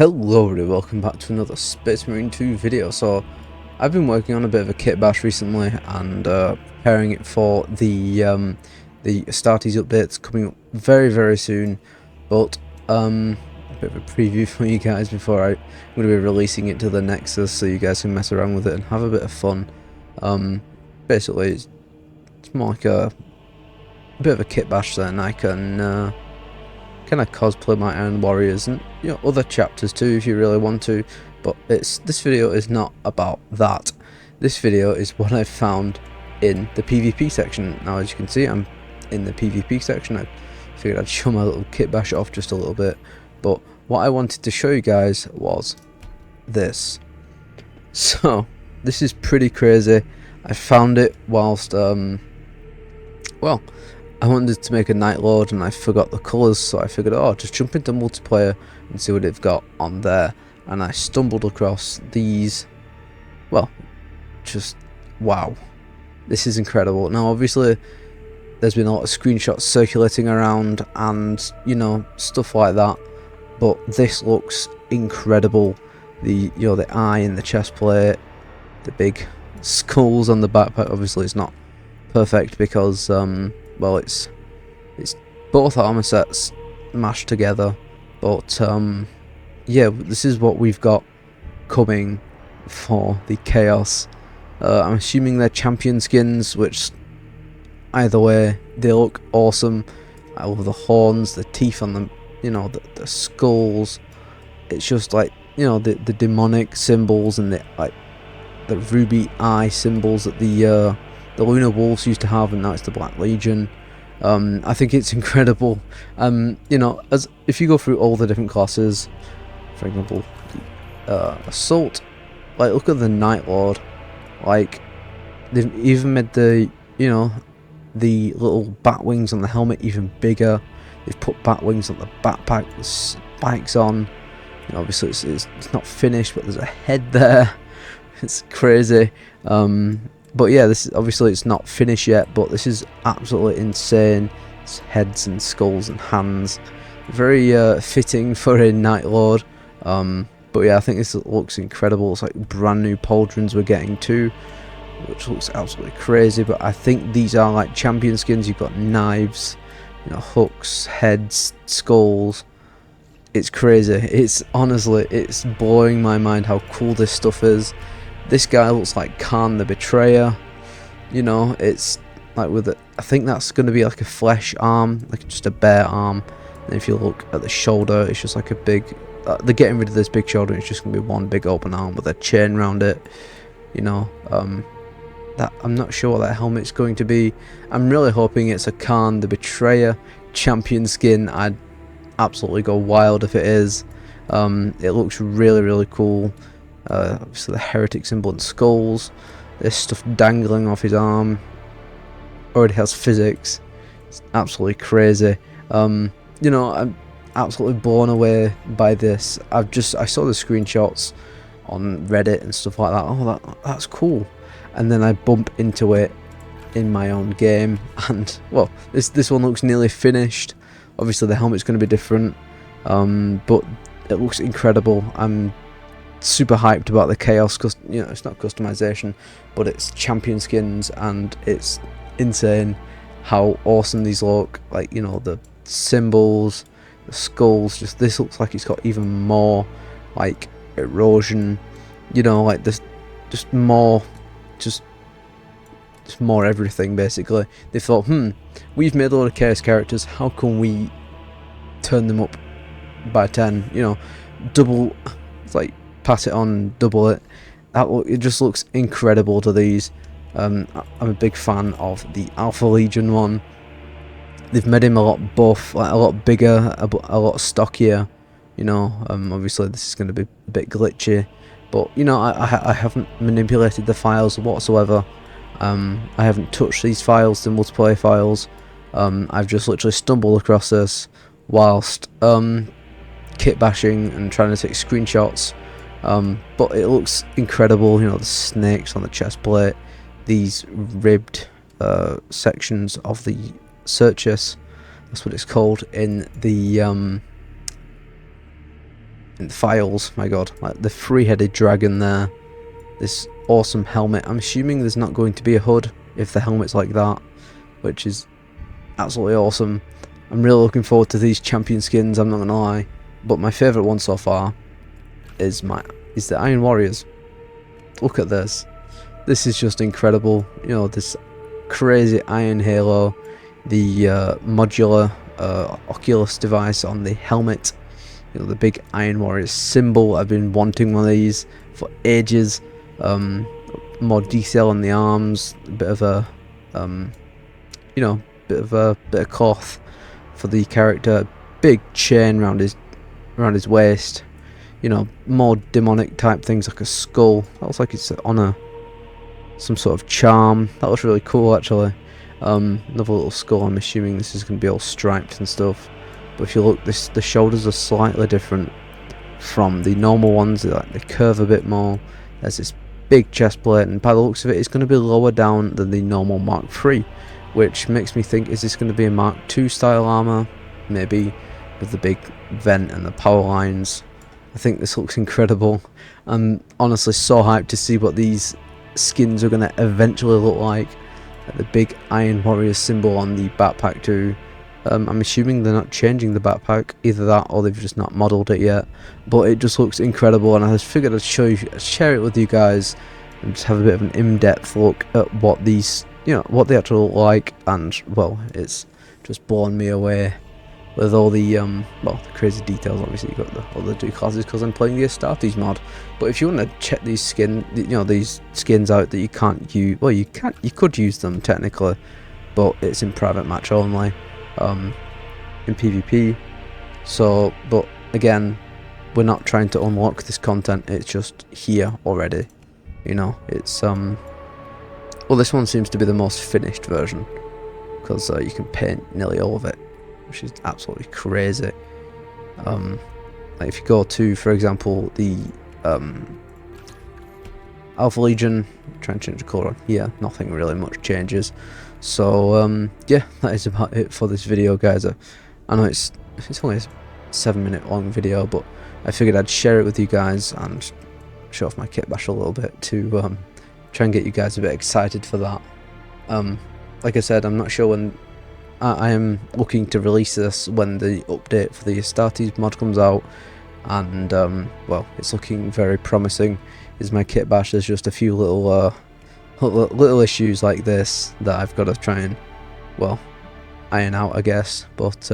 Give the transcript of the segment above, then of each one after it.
Hello everybody, welcome back to another Space Marine 2 video. So I've been working on a bit of a kit bash recently and preparing it for the Astartes updates coming up very soon. But a bit of a preview for you guys before I'm going to be releasing it to the Nexus, so you guys can mess around with it and have a bit of fun. Basically it's more like a bit of a kit bash, then I can kind of cosplay my Iron Warriors and other chapters too if you really want to, but this video is not about that. This video is what I found in the PvP section. Now as you can see, I'm in the PvP section. I figured I'd show my little kit bash off just a little bit, but what I wanted to show you guys was this. So this is pretty crazy. I found it whilst well, I wanted to make a Night Lord and I forgot the colours, so I figured, oh, just jump into multiplayer and see what they've got on there. And I stumbled across these. Well, just wow, this is incredible. Now obviously there's been a lot of screenshots circulating around and stuff like that, but this looks incredible. The the eye in the chest plate, the big skulls on the backpack. Obviously it's not perfect because well, it's both armor sets mashed together, but yeah, this is what we've got coming for the Chaos. I'm assuming they're champion skins, which either way they look awesome. I love the horns, the teeth on them, the skulls. It's just like the demonic symbols and the ruby eye symbols that the Lunar Wolves used to have, and now it's the Black Legion. I think it's incredible. As if you go through all the different classes, for example, Assault, like look at the Night Lord. Like they've even made the the little bat wings on the helmet even bigger. They've put bat wings on the backpack with spikes on. Obviously it's not finished, but there's a head there. It's crazy. But yeah, this is obviously it's not finished yet, but this is absolutely insane. It's heads and skulls and hands, very fitting for a Night Lord. But yeah, I think this looks incredible. It's like brand new pauldrons we're getting too, which looks absolutely crazy. But I think these are like champion skins. You've got knives, hooks, heads, skulls. It's crazy. It's honestly, it's blowing my mind how cool this stuff is. This guy looks like Khan the Betrayer. It's like with it. I think that's going to be like a flesh arm, like just a bare arm. And if you look at the shoulder, it's just like a big. They're getting rid of this big shoulder. It's just going to be one big open arm with a chain around it. That I'm not sure what that helmet's going to be. I'm really hoping it's a Khan the Betrayer champion skin. I'd absolutely go wild if it is. It looks really cool. Obviously the heretic symbol and skulls. There's stuff dangling off his arm. Already has physics. It's absolutely crazy. I'm absolutely blown away by this. I saw the screenshots on Reddit and stuff like that. Oh, that's cool. And then I bump into it in my own game, and well, this one looks nearly finished. Obviously the helmet's going to be different, but it looks incredible. I'm super hyped about the Chaos, because it's not customization, but it's champion skins, and it's insane how awesome these look. Like the symbols, the skulls. Just this looks like it's got even more like erosion. Like this, just more everything. Basically, they thought, we've made a lot of Chaos characters. How can we turn them up by 10? Double. It's like pass it on, double it. It just looks incredible to these. I'm a big fan of the Alpha Legion one. They've made him a lot buff, like a lot bigger, a lot stockier. Obviously this is going to be a bit glitchy, but I haven't manipulated the files whatsoever. I haven't touched these files, the multiplayer files. I've just literally stumbled across this whilst kit bashing and trying to take screenshots. But it looks incredible. The snakes on the chest plate, these ribbed sections of the Searchus, that's what it's called in the in the files. My god, like the three-headed dragon there. This awesome helmet. I'm assuming there's not going to be a hood if the helmet's like that, which is absolutely awesome. I'm really looking forward to these champion skins, I'm not gonna lie. But my favourite one so far is the Iron Warriors. Look at this. This is just incredible. You know, this crazy iron halo, the modular Oculus device on the helmet, you know, the big Iron Warriors symbol. I've been wanting one of these for ages. More detail on the arms, a bit of a you know, bit of cloth for the character, big chain around his waist, you know, more demonic type things like a skull. That looks like it's on some sort of charm. That looks really cool actually. Another little skull. I'm assuming this is going to be all striped and stuff. But if you look, the shoulders are slightly different from the normal ones. They curve a bit more. There's this big chest plate, and by the looks of it, it's going to be lower down than the normal Mark III, which makes me think, is this going to be a Mark II style armor? Maybe, with the big vent and the power lines. I think this looks incredible. I'm honestly so hyped to see what these skins are going to eventually look like. The big Iron Warrior symbol on the backpack too. I'm assuming they're not changing the backpack, either that or they've just not modelled it yet, but it just looks incredible, and I just figured I'd share it with you guys and just have a bit of an in-depth look at what these, you know, what they actually look like. And well, it's just blown me away with all the well, the crazy details. Obviously you got the other two classes because I'm playing the Astartes mod. But if you want to check these these skins out that you can't use, well, you could use them technically, but it's in private match only, in PvP. So, but again, we're not trying to unlock this content, it's just here already, you know. It's well, this one seems to be the most finished version because you can paint nearly all of it, which is absolutely crazy. Like if you go to, for example, the Alpha Legion, try and change the colour on here, nothing really much changes. So yeah, that is about it for this video, guys. I know it's only a 7-minute long video, but I figured I'd share it with you guys and show off my kit bash a little bit to try and get you guys a bit excited for that. Like I said, I'm not sure when. I am looking to release this when the update for the Astartes mod comes out, and well, it's looking very promising. Is my kit bash? There's just a few little issues like this that I've got to try and, well, iron out, I guess. But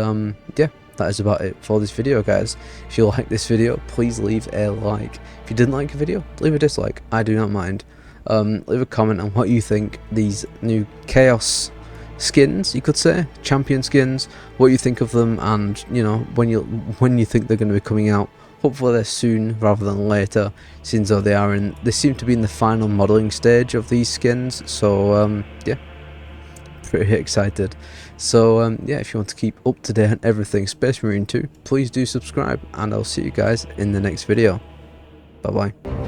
yeah, that is about it for this video, guys. If you like this video, please leave a like. If you didn't like a video, leave a dislike. I do not mind. Leave a comment on what you think these new Chaos skins, you could say, champion skins, what you think of them, and you know, when you think they're going to be coming out. Hopefully they're soon rather than later, since though they seem to be in the final modelling stage of these skins. So yeah, pretty excited. So yeah, if you want to keep up to date on everything Space Marine 2, please do subscribe, and I'll see you guys in the next video. Bye bye.